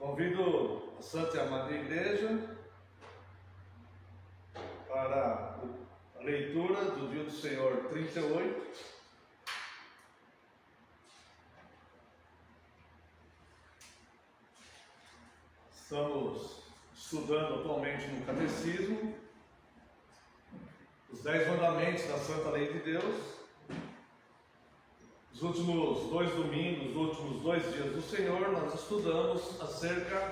Convido a Santa e Amada Igreja para a leitura do Dia do Senhor 38. Estamos estudando atualmente no Catecismo os 10 mandamentos da Santa Lei de Deus. Nos últimos 2 domingos, nos últimos 2 dias do Senhor, nós estudamos acerca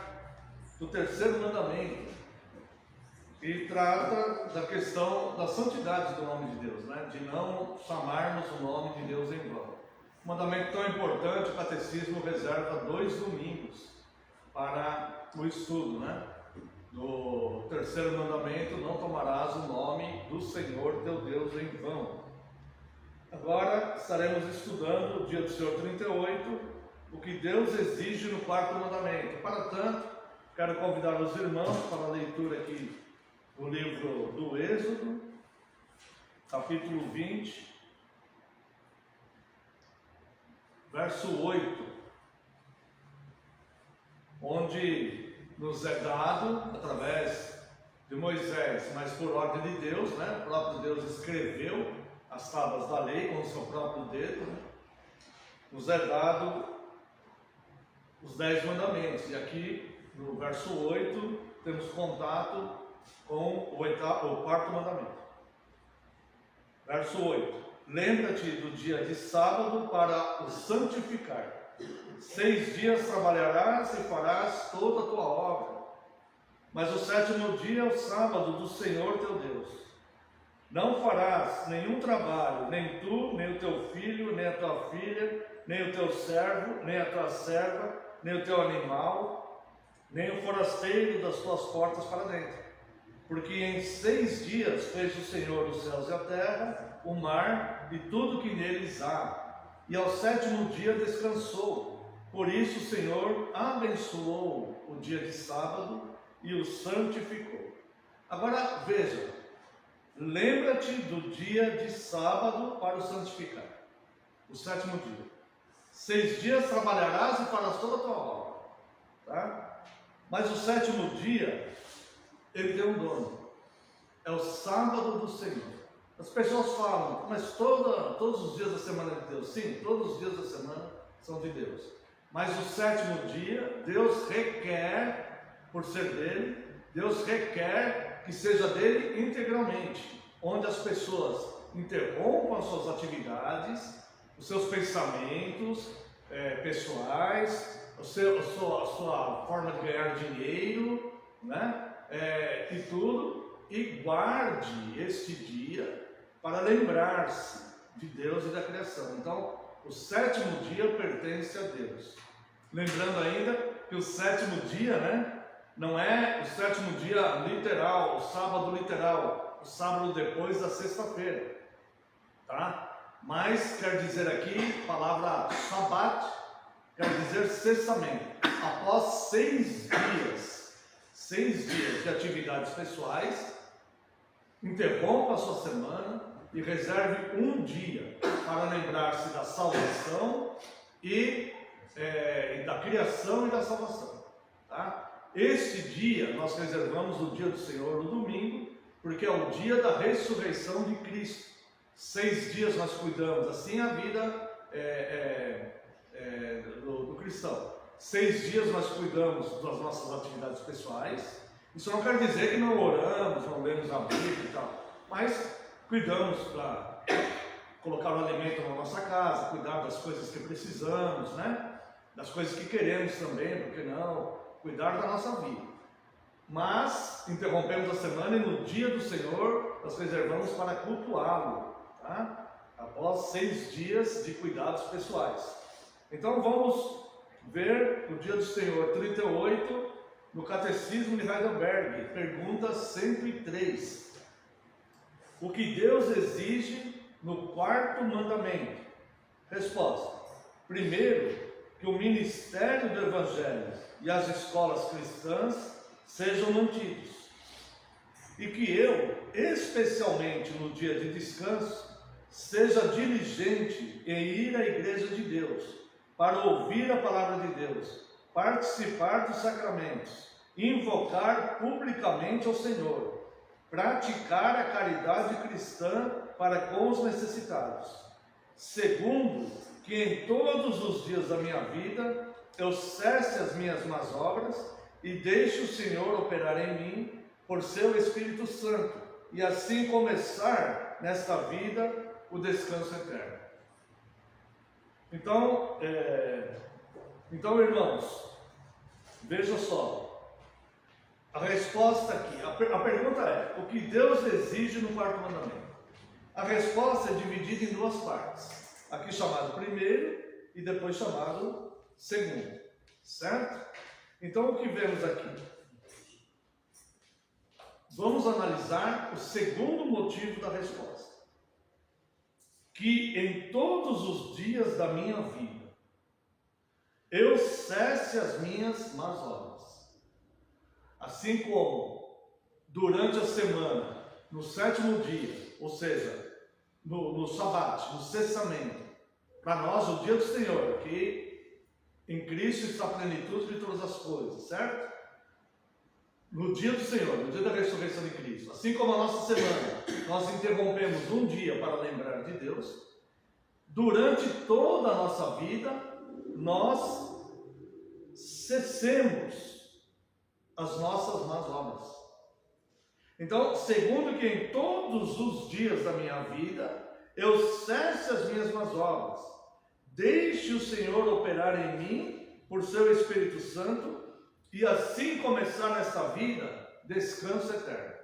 do terceiro mandamento, que trata da questão da santidade do nome de Deus, né? De não chamarmos o nome de Deus em vão. Um mandamento tão importante, o Catecismo reserva 2 domingos para o estudo, né? Do terceiro mandamento: não tomarás o nome do Senhor teu Deus em vão. Agora estaremos estudando o Dia do Senhor 38, o que Deus exige no 4º mandamento. Para tanto, quero convidar os irmãos para a leitura aqui do livro do Êxodo, capítulo 20, verso 8, onde nos é dado, através de Moisés, mas por ordem de Deus, né? O próprio Deus escreveu as tábuas da lei com o seu próprio dedo, né? Nos é dado os 10 mandamentos. E aqui no verso 8 temos contato com o 4º mandamento. Verso 8: lembra-te do dia de sábado para o santificar. 6 dias trabalharás e farás toda a tua obra, mas o 7º dia é o sábado do Senhor teu Deus. Não farás nenhum trabalho, nem tu, nem o teu filho, nem a tua filha, nem o teu servo, nem a tua serva, nem o teu animal, nem o forasteiro das tuas portas para dentro. Porque em 6 dias fez o Senhor os céus e a terra, o mar e tudo que neles há. E ao 7º dia descansou. Por isso o Senhor abençoou o dia de sábado e o santificou. Agora veja: lembra-te do dia de sábado para o santificar. O 7º dia. 6 dias trabalharás e farás toda a tua obra, tá? Mas o 7º dia, ele tem um dono. É o sábado do Senhor. As pessoas falam: mas todos os dias da semana é de Deus. Sim, todos os dias da semana são de Deus. Mas o 7º dia, Deus requer, por ser dele, Deus requer que seja dele integralmente, onde as pessoas interrompam as suas atividades, os seus pensamentos pessoais, a sua forma de ganhar dinheiro, né? E tudo, e guarde este dia para lembrar-se de Deus e da criação. Então, o 7º dia pertence a Deus. Lembrando ainda que o 7º dia, né, não é o 7º dia literal, o sábado literal, o sábado depois da sexta-feira, tá? Mas quer dizer aqui, a palavra sabat, quer dizer cessamento. Após 6 dias de atividades pessoais, interrompa a sua semana e reserve um dia para lembrar-se da salvação e da criação e da salvação, tá? Este dia nós reservamos o dia do Senhor no domingo, porque é o dia da ressurreição de Cristo. 6 dias nós cuidamos, assim a vida do cristão. 6 dias nós cuidamos das nossas atividades pessoais. Isso não quer dizer que não oramos, não lemos a Bíblia e tal, mas cuidamos para colocar o alimento na nossa casa, cuidar das coisas que precisamos, né? Das coisas que queremos também, por que não? Cuidar da nossa vida. Mas interrompemos a semana e no dia do Senhor nós reservamos para cultuá-lo, tá? Após 6 dias de cuidados pessoais. Então vamos ver o dia do Senhor 38 no Catecismo de Heidelberg, pergunta 103. O que Deus exige no 4º mandamento? Resposta: primeiro, que o ministério do Evangelho e as escolas cristãs sejam mantidos, e que eu, especialmente no dia de descanso, seja diligente em ir à igreja de Deus, para ouvir a palavra de Deus, participar dos sacramentos, invocar publicamente ao Senhor, praticar a caridade cristã para com os necessitados. Segundo, que em todos os dias da minha vida eu cesse as minhas más obras e deixe o Senhor operar em mim por seu Espírito Santo, e assim começar nesta vida o descanso eterno. Então, irmãos, vejam só, a resposta aqui, a pergunta é: o que Deus exige no quarto mandamento? A resposta é dividida em duas partes, aqui chamado primeiro e depois chamado segundo, certo? Então, o que vemos aqui? Vamos analisar o segundo motivo da resposta. Que em todos os dias da minha vida eu cesse as minhas más obras. Assim como durante a semana, no sétimo dia, ou seja, no sabate, no cessamento, para nós o dia do Senhor, que em Cristo está a plenitude de todas as coisas, certo? No dia do Senhor, no dia da ressurreição de Cristo, assim como a nossa semana, nós interrompemos um dia para lembrar de Deus, durante toda a nossa vida, nós cessemos as nossas más obras. Então, segundo que em todos os dias da minha vida, eu cesse as minhas más obras, deixe o Senhor operar em mim por seu Espírito Santo, e assim começar nesta vida descanso eterno.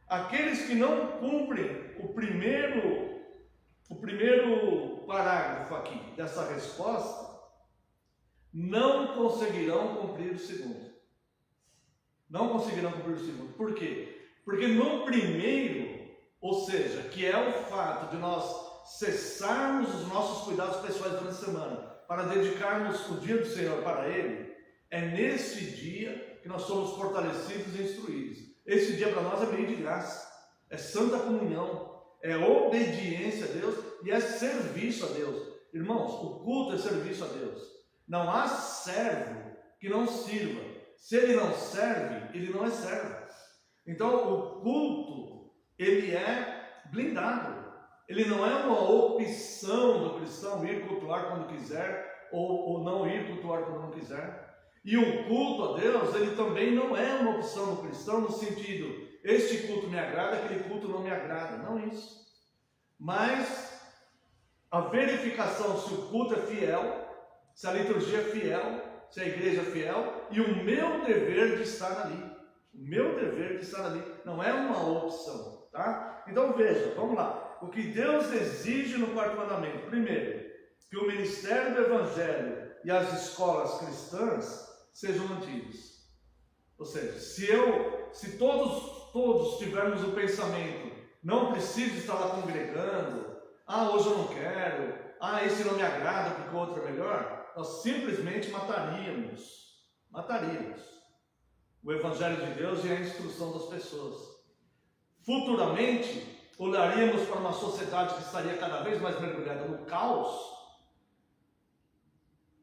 Aqueles que não cumprem o primeiro parágrafo aqui dessa resposta, não conseguirão cumprir o segundo. Não conseguirão cumprir o segundo. Por quê? Porque no primeiro, ou seja, que é o fato de nós cessarmos os nossos cuidados pessoais durante a semana, para dedicarmos o dia do Senhor para Ele, é nesse dia que nós somos fortalecidos e instruídos. Esse dia para nós é meio de graça, é santa comunhão, é obediência a Deus e é serviço a Deus. Irmãos, o culto é serviço a Deus. Não há servo que não sirva. Se ele não serve, ele não é servo. Então o culto, ele é blindado. Ele não é uma opção do cristão ir cultuar quando quiser ou não ir cultuar quando não quiser. E o culto a Deus, ele também não é uma opção do cristão no sentido, este culto me agrada, aquele culto não me agrada. Não isso. Mas a verificação se o culto é fiel, se a liturgia é fiel, se a igreja é fiel, e o meu dever de estar ali. O meu dever de estar ali não é uma opção, tá? Então veja, vamos lá. O que Deus exige no quarto mandamento? Primeiro, que o ministério do Evangelho e as escolas cristãs sejam mantidos. Ou seja, se todos tivermos o pensamento, não preciso estar lá congregando, hoje eu não quero, esse não me agrada porque o outro é melhor, nós simplesmente mataríamos o Evangelho de Deus e a instrução das pessoas. Futuramente, olharíamos para uma sociedade que estaria cada vez mais mergulhada no caos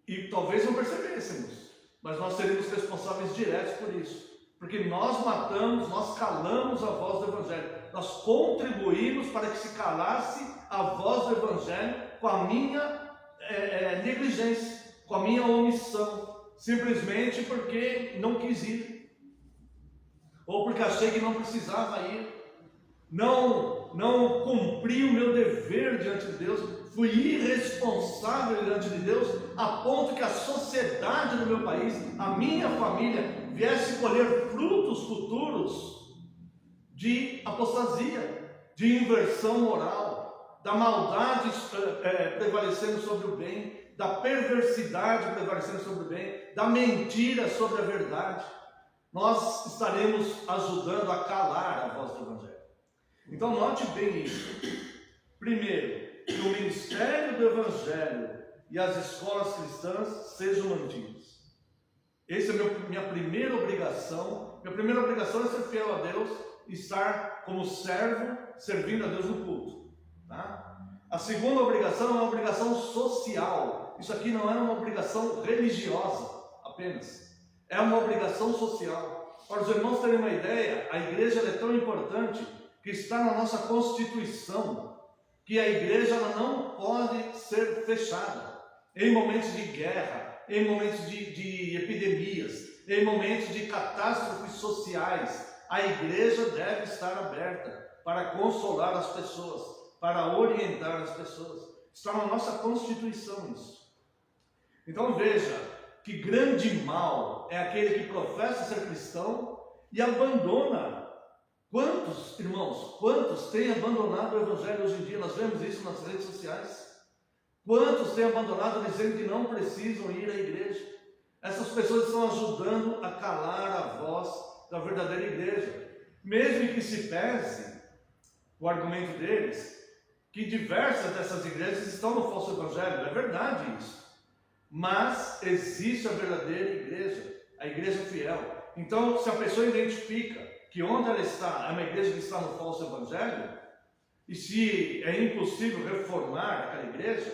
e talvez não percebêssemos. Mas nós seríamos responsáveis diretos por isso, porque nós matamos, nós calamos a voz do Evangelho, nós contribuímos para que se calasse a voz do Evangelho com a minha negligência, com a minha omissão, simplesmente porque não quis ir, ou porque achei que não precisava ir, não cumpri o meu dever diante de Deus, fui irresponsável diante de Deus, a ponto que a sociedade do meu país, a minha família, viesse colher frutos futuros de apostasia, de inversão moral, da maldade prevalecendo sobre o bem, da perversidade prevalecendo sobre o bem, da mentira sobre a verdade. Nós estaremos ajudando a calar a voz do Evangelho. Então note bem isso. Primeiro, que o ministério do Evangelho e as escolas cristãs sejam mantidas. Essa é minha primeira obrigação. Minha primeira obrigação é ser fiel a Deus e estar como servo, servindo a Deus no culto. Tá? A segunda obrigação é uma obrigação social. Isso aqui não é uma obrigação religiosa. apenas. É uma obrigação social. Para os irmãos terem uma ideia, a igreja é tão importante que está na nossa Constituição, que a igreja ela não pode ser fechada em momentos de guerra, em momentos de epidemias, em momentos de catástrofes sociais. A igreja deve estar aberta para consolar as pessoas, para orientar as pessoas. Está na nossa Constituição isso. Então veja que grande mal é aquele que professa ser cristão e abandona. Quantos, irmãos, quantos têm abandonado o Evangelho hoje em dia? Nós vemos isso nas redes sociais. Quantos têm abandonado dizendo que não precisam ir à igreja? Essas pessoas estão ajudando a calar a voz da verdadeira igreja. Mesmo que se pese o argumento deles, que diversas dessas igrejas estão no falso evangelho. É verdade isso. Mas existe a verdadeira igreja, a igreja fiel. Então, se a pessoa identifica que onde ela está é uma igreja que está no falso evangelho, e se é impossível reformar aquela igreja,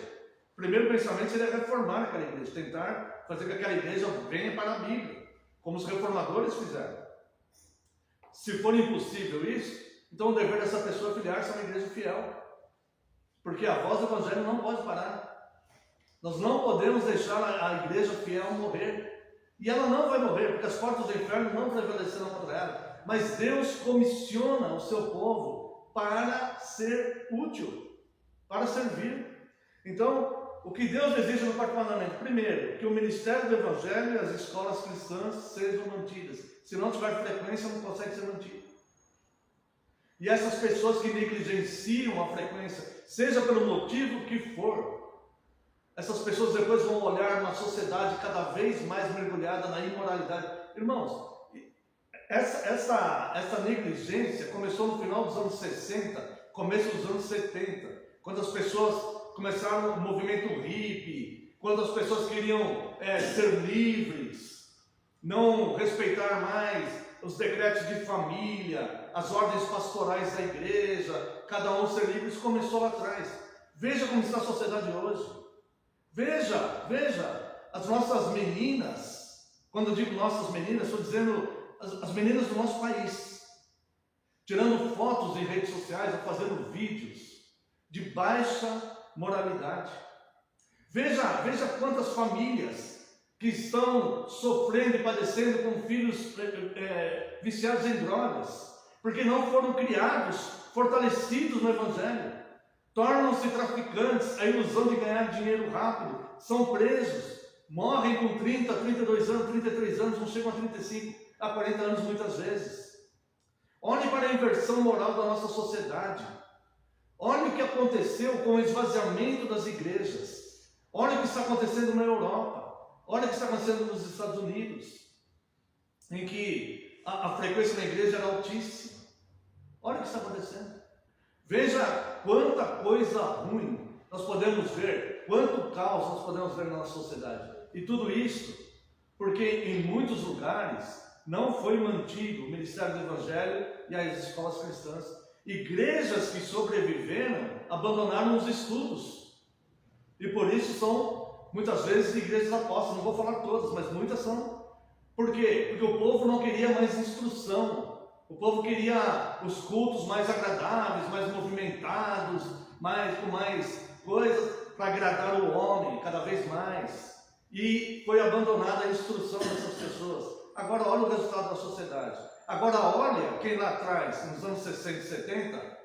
o primeiro pensamento seria reformar aquela igreja, tentar fazer com que aquela igreja venha para a Bíblia, como os reformadores fizeram. Se for impossível isso, então o dever dessa pessoa é filiar-se a uma igreja fiel, porque a voz do evangelho não pode parar. Nós não podemos deixar a igreja fiel morrer, e ela não vai morrer, porque as portas do inferno não prevaleceram contra ela. Mas Deus comissiona o seu povo para ser útil, para servir. Então, o que Deus exige no quarto mandamento? Primeiro, que o ministério do Evangelho e as escolas cristãs sejam mantidas. Se não tiver frequência, não consegue ser mantido. E essas pessoas que negligenciam a frequência, seja pelo motivo que for, essas pessoas depois vão olhar uma sociedade cada vez mais mergulhada na imoralidade. Irmãos, essa negligência começou no final dos anos 60, começo dos anos 70, quando as pessoas começaram o movimento hippie, quando as pessoas queriam ser livres, não respeitar mais os decretos de família, as ordens pastorais da igreja, cada um ser livre. Isso começou lá atrás. Veja como está a sociedade hoje. Veja, as nossas meninas, quando eu digo nossas meninas, estou dizendo as meninas do nosso país, tirando fotos em redes sociais, ou fazendo vídeos de baixa moralidade. Veja quantas famílias que estão sofrendo e padecendo com filhos viciados em drogas, porque não foram criados, fortalecidos no Evangelho. Tornam-se traficantes, a ilusão de ganhar dinheiro rápido, são presos, morrem com 30, 32 anos, 33 anos, não chegam a 35, a 40 anos muitas vezes. Olhe para a inversão moral da nossa sociedade. Olhe o que aconteceu com o esvaziamento das igrejas. Olhe o que está acontecendo na Europa. Olha o que está acontecendo nos Estados Unidos, em que a frequência na igreja era altíssima. Olha o que está acontecendo. Veja quanta coisa ruim nós podemos ver, quanto caos nós podemos ver na nossa sociedade. E tudo isso porque em muitos lugares não foi mantido o ministério do Evangelho e as escolas cristãs. Igrejas que sobreviveram abandonaram os estudos. E por isso são, muitas vezes, igrejas apóstolas. Não vou falar todas, mas muitas são. Por quê? Porque o povo não queria mais instrução. O povo queria os cultos mais agradáveis, mais movimentados, com mais coisas para agradar o homem cada vez mais. E foi abandonada a instrução dessas pessoas. Agora olha o resultado da sociedade. Agora olha quem lá atrás, nos anos 60 e 70,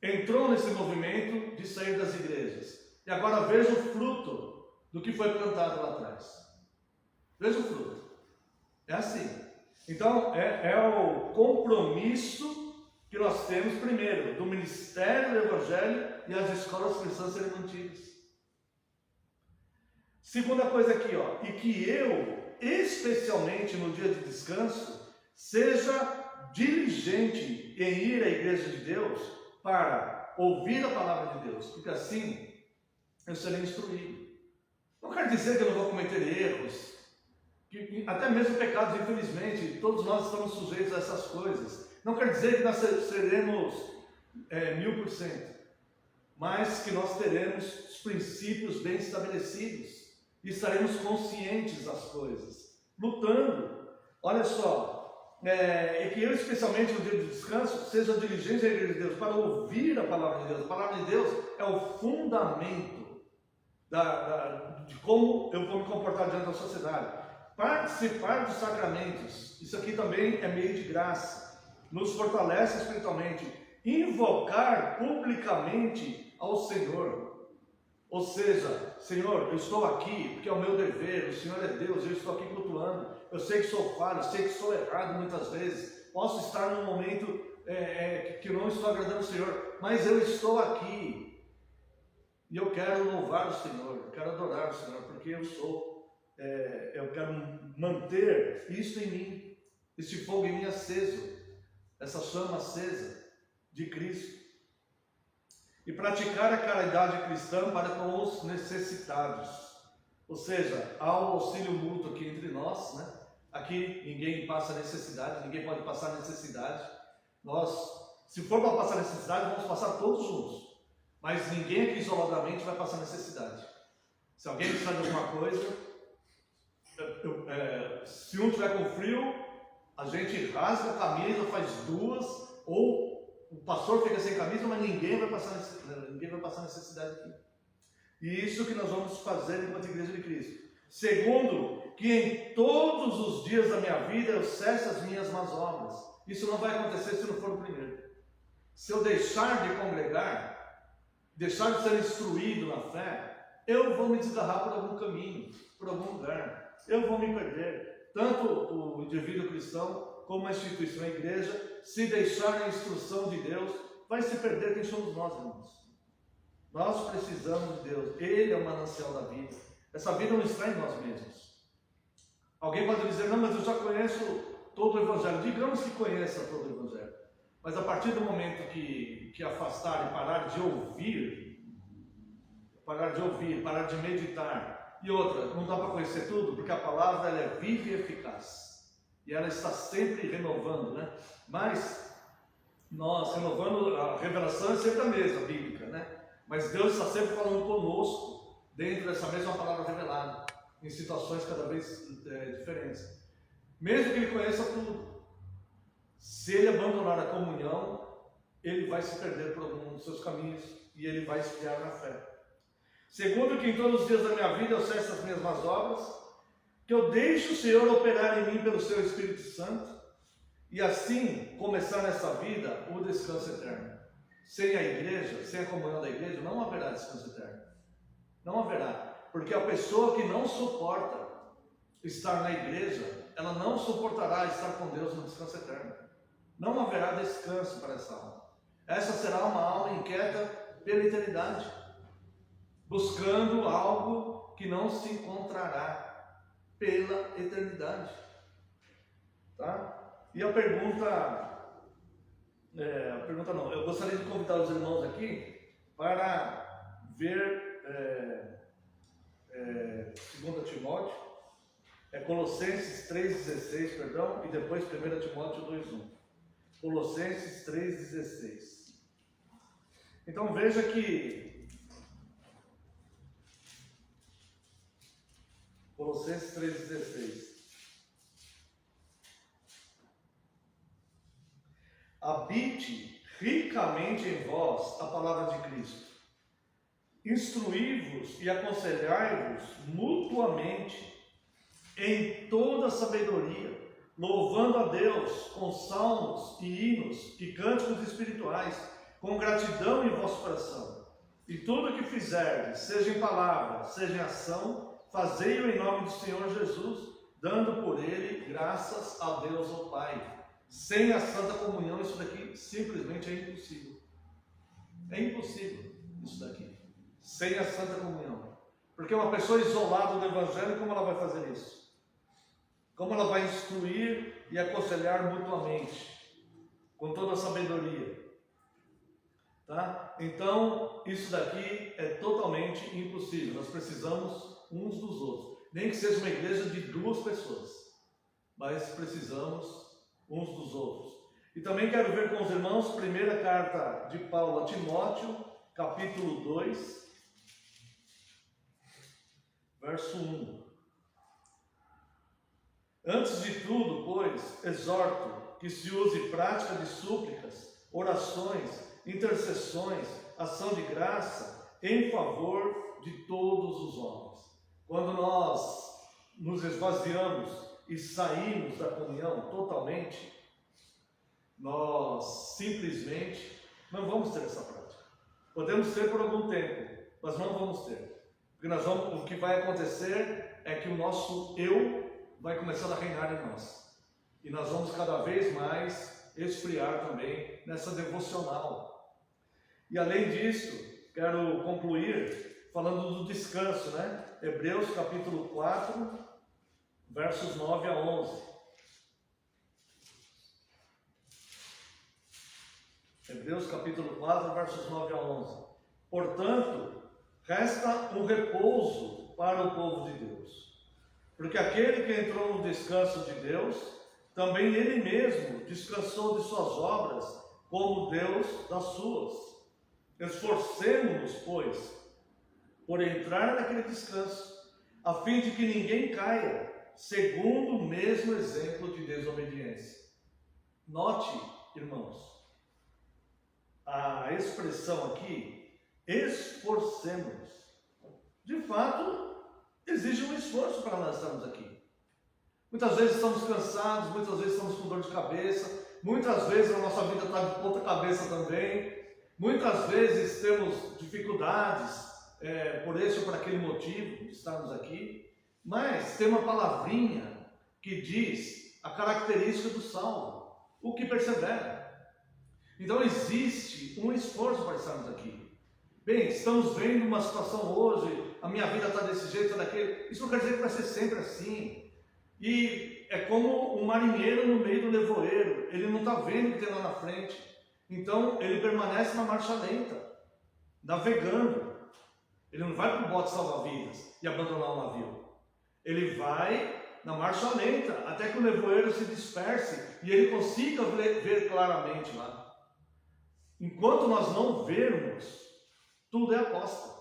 entrou nesse movimento de sair das igrejas. E agora veja o fruto do que foi plantado lá atrás. Veja o fruto. É assim. Então, é o compromisso que nós temos, primeiro, do ministério do Evangelho e as escolas cristãs serem mantidas. Segunda coisa aqui, e que eu, especialmente no dia de descanso, seja diligente em ir à igreja de Deus para ouvir a palavra de Deus, porque assim eu serei instruído. Não quer dizer que eu não vou cometer erros, que até mesmo pecados, infelizmente, todos nós estamos sujeitos a essas coisas. Não quer dizer que nós seremos 1000%, mas que nós teremos os princípios bem estabelecidos e estaremos conscientes das coisas. lutando. Olha só, é que eu, especialmente no dia de descanso, seja diligente à igreja de Deus para ouvir a palavra de Deus. A palavra de Deus é o fundamento de como eu vou me comportar diante da sociedade. Participar dos sacramentos, isso aqui também é meio de graça, nos fortalece espiritualmente. Invocar publicamente ao Senhor, ou seja, Senhor, eu estou aqui porque é o meu dever, o Senhor é Deus, eu estou aqui cultuando, eu sei que sou falho, eu sei que sou errado muitas vezes, posso estar num momento que eu não estou agradando o Senhor, mas eu estou aqui, e eu quero louvar o Senhor, eu quero adorar o Senhor, porque eu quero manter isso em mim, esse fogo em mim aceso, essa chama acesa de Cristo. E praticar a caridade cristã para com os necessitados. Ou seja, há um auxílio mútuo aqui entre nós, né? Aqui ninguém passa necessidade, ninguém pode passar necessidade. Se for para passar necessidade, vamos passar todos juntos. Mas ninguém aqui isoladamente vai passar necessidade. Se alguém precisar de alguma coisa, se um tiver com frio, a gente rasga a camisa, faz duas, ou o pastor fica sem camisa, mas ninguém vai passar necessidade aqui. E isso que nós vamos fazer enquanto Igreja de Cristo. Segundo, que em todos os dias da minha vida eu cesse as minhas más obras. Isso não vai acontecer se não for o primeiro. Se eu deixar de congregar, deixar de ser instruído na fé, eu vou me desgarrar por algum caminho, por algum lugar. Eu vou me perder. Tanto o indivíduo cristão como a instituição, a igreja, se deixar a instrução de Deus, vai se perder. Quem somos nós, irmãos? Nós precisamos de Deus. Ele é o manancial da vida. Essa vida não está em nós mesmos. Alguém pode dizer, não, mas eu já conheço todo o Evangelho. Digamos que conheça todo o Evangelho. Mas a partir do momento que afastar e parar de ouvir, parar de meditar, e outra, não dá para conhecer tudo, porque a palavra ela é viva e eficaz. E ela está sempre renovando, né? Mas nós renovando, a revelação é sempre a mesma, bíblica, né? Mas Deus está sempre falando conosco dentro dessa mesma palavra revelada, em situações cada vez diferentes. Mesmo que ele conheça tudo, se ele abandonar a comunhão, ele vai se perder por algum dos seus caminhos e ele vai esfriar na fé. Segundo, que em todos os dias da minha vida eu cesse as minhas más obras, que eu deixe o Senhor operar em mim pelo seu Espírito Santo, e assim começar nessa vida o descanso eterno. Sem a igreja, sem a comunhão da igreja, não haverá descanso eterno. Não haverá, porque a pessoa que não suporta estar na igreja, ela não suportará estar com Deus no descanso eterno. Não haverá descanso para essa alma. Essa será uma alma inquieta pela eternidade, buscando algo que não se encontrará pela eternidade. Tá? E a pergunta não, eu gostaria de convidar os irmãos aqui para ver 2 Timóteo, Colossenses 3,16, perdão, e depois 1 Timóteo 2,1. Colossenses 3,16. Então veja que Colossenses 3,16. Habite ricamente em vós a palavra de Cristo. Instruí-vos e aconselhai-vos mutuamente em toda sabedoria, louvando a Deus com salmos e hinos e cânticos espirituais, com gratidão em vosso coração. E tudo o que fizerdes, seja em palavra, seja em ação, fazei-o em nome do Senhor Jesus, dando por ele graças a Deus o Pai. Sem a Santa Comunhão, isso daqui simplesmente é impossível. É impossível isso daqui. Sem a Santa Comunhão. Porque uma pessoa isolada do Evangelho, como ela vai fazer isso? Como ela vai instruir e aconselhar mutuamente, com toda a sabedoria? Tá? Então, isso daqui é totalmente impossível. Nós precisamos uns dos outros. Nem que seja uma igreja de 2 pessoas, mas precisamos uns dos outros. E também quero ver com os irmãos, primeira carta de Paulo a Timóteo, capítulo 2, verso 1. Antes de tudo, pois, exorto que se use prática de súplicas, orações, intercessões, ação de graça em favor de todos os homens. Quando nós nos esvaziamos e saímos da comunhão totalmente, nós simplesmente não vamos ter essa prática. Podemos ter por algum tempo, mas não vamos ter. Porque o que vai acontecer é que o nosso eu vai começar a reinar em nós. E nós vamos cada vez mais esfriar também nessa devocional. E além disso, quero concluir falando do descanso, né? Hebreus capítulo 4, versos 9 a 11. Hebreus capítulo 4, versos 9 a 11. Portanto, resta um repouso para o povo de Deus. Porque aquele que entrou no descanso de Deus, também ele mesmo descansou de suas obras, como Deus das suas. Esforcemo-nos, pois, por entrar naquele descanso, a fim de que ninguém caia, segundo o mesmo exemplo de desobediência. Note, irmãos, a expressão aqui, esforcemos. De fato, exige um esforço para nós estarmos aqui. Muitas vezes estamos cansados, muitas vezes estamos com dor de cabeça, muitas vezes a nossa vida está de ponta cabeça também, muitas vezes temos dificuldades por esse ou por aquele motivo de estarmos aqui, mas tem uma palavrinha que diz a característica do salvo, o que persevera. Então existe um esforço para estarmos aqui. Bem, estamos vendo uma situação hoje, a minha vida está desse jeito, está daquele. Isso não quer dizer que vai ser sempre assim. E é como um marinheiro no meio do nevoeiro, ele não está vendo o que tem lá na frente. Então ele permanece na marcha lenta, navegando. Ele não vai para o bote salva-vidas e abandonar o navio. Ele vai na marcha lenta, até que o nevoeiro se disperse e ele consiga ver claramente lá. Enquanto nós não vermos, tudo é aposta.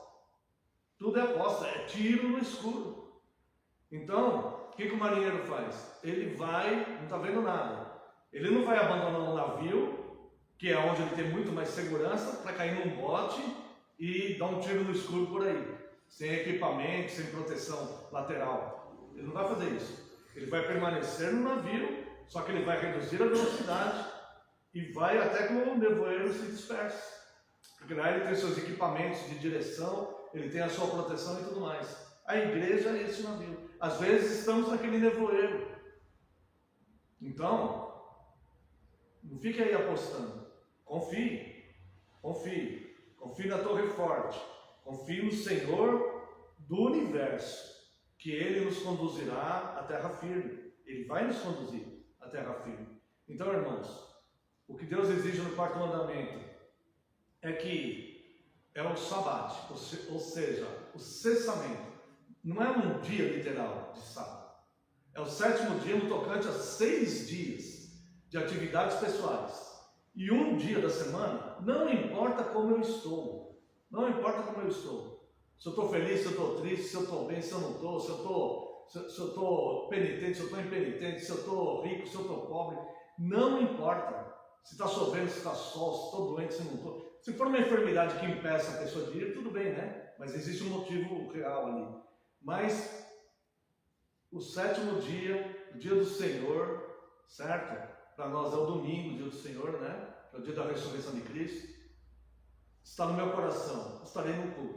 Tudo é aposta, é tiro no escuro. Então, o que o marinheiro faz? Ele vai, não está vendo nada. Ele não vai abandonar um navio, que é onde ele tem muito mais segurança, para cair num bote e dar um tiro no escuro por aí, sem equipamento, sem proteção lateral. Ele não vai fazer isso. Ele vai permanecer no navio, só que ele vai reduzir a velocidade e vai até que o nevoeiro se disperse. Porque lá ele tem seus equipamentos de direção, ele tem a sua proteção e tudo mais. A igreja é esse navio. Às vezes estamos naquele nevoeiro. Então, não fique aí apostando. Confie. Confie. Confie na torre forte. Confie no Senhor do universo, que Ele nos conduzirá à terra firme. Ele vai nos conduzir à terra firme. Então, irmãos, o que Deus exige no quarto mandamento é que é o sabate, ou seja, o cessamento. Não é um dia literal de sábado. É o sétimo dia no tocante a 6 dias de atividades pessoais. E um dia da semana, não importa como eu estou. Não importa como eu estou. Se eu estou feliz, se eu estou triste, se eu estou bem, se eu não estou, se eu estou penitente, se eu estou impenitente, se eu estou rico, se eu estou pobre. Não importa se está chovendo, se está sol, se estou doente, se não estou. Se for uma enfermidade que impeça a pessoa de ir, tudo bem, né? Mas existe um motivo real ali. Mas o sétimo dia, o dia do Senhor, certo? Para nós é o domingo, o dia do Senhor, né? É o dia da ressurreição de Cristo. Está no meu coração, estarei no culto.